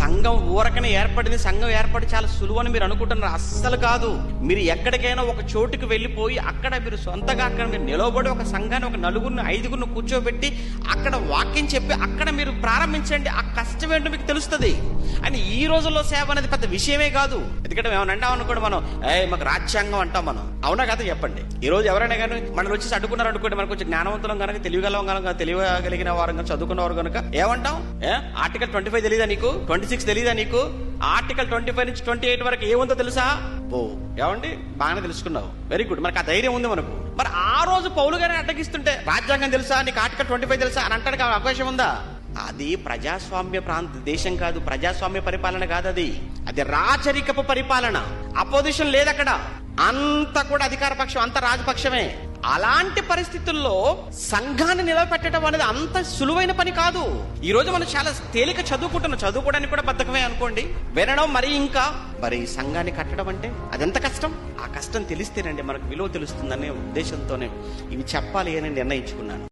సంఘం ఊరకనే ఏర్పడింది, సంఘం ఏర్పడి చాలా సులువు అని మీరు అనుకుంటున్నారు. అస్సలు కాదు. మీరు ఎక్కడికైనా ఒక చోటుకు వెళ్ళిపోయి అక్కడ మీరు సొంతగా అక్కడ మీరు నిలవబడి ఒక సంఘాన్ని ఒక 4-5 కూర్చోబెట్టి అక్కడ వాక్యం చెప్పి అక్కడ మీరు ప్రారంభించండి. ఆ కష్టం ఏంటో మీకు తెలుస్తుంది. అని ఈ రోజుల్లో సేవ అనేది పెద్ద విషయమే కాదు. ఎందుకంటే ఏమైనా అంటాం అనుకోండి, మనం మాకు రాజ్యాంగం అంటాం. మనం అవునా కదా చెప్పండి. ఈ రోజు ఎవరైనా కానీ మనల్ని వచ్చేసి అడ్డుకున్నారు అనుకోండి, మనకు కొంచెం జ్ఞానవంతులం కనుక, తెలియగలిగిన వారు కనుక, చదువుకున్న వారు కనుక ఏమంటాం? ఆర్టికల్ 25 తెలీదా నీకు? 26 తెలీదా నీకు? ఆర్టికల్ 25 నుంచి 28 వరకు ఏముందో తెలుసా? ఏమండి బాగానే తెలుసుకున్నావు, వెరీ గుడ్. మనకు ఆ ధైర్యం ఉంది మనకు. మరి ఆ రోజు పౌలు గారిని అడ్డగిస్తుంటే రాజ్యాంగం తెలుసా, నీకు ఆర్టికల్ 25 తెలుసా అని అంటానికి అవకాశం ఉందా? అది ప్రజాస్వామ్య దేశం కాదు, ప్రజాస్వామ్య పరిపాలన కాదు. అది రాచరికపు పరిపాలన. అపోజిషన్ లేదు అక్కడ, అంత కూడా అధికార పక్షం, అంత రాజపక్షమే. అలాంటి పరిస్థితుల్లో సంఘాన్ని నిలబెట్టడం అనేది అంత సులువైన పని కాదు. ఈ రోజు మనం చాలా తేలిక చదువుకోవడానికి కూడా బద్ధకమే అనుకోండి, వినడం మరి సంఘాన్ని కట్టడం అంటే అదెంత కష్టం. ఆ కష్టం తెలిస్తేనండి మనకు విలువ తెలుస్తుందనే ఉద్దేశంతోనే ఇవి చెప్పాలి అని నిర్ణయించుకున్నాను.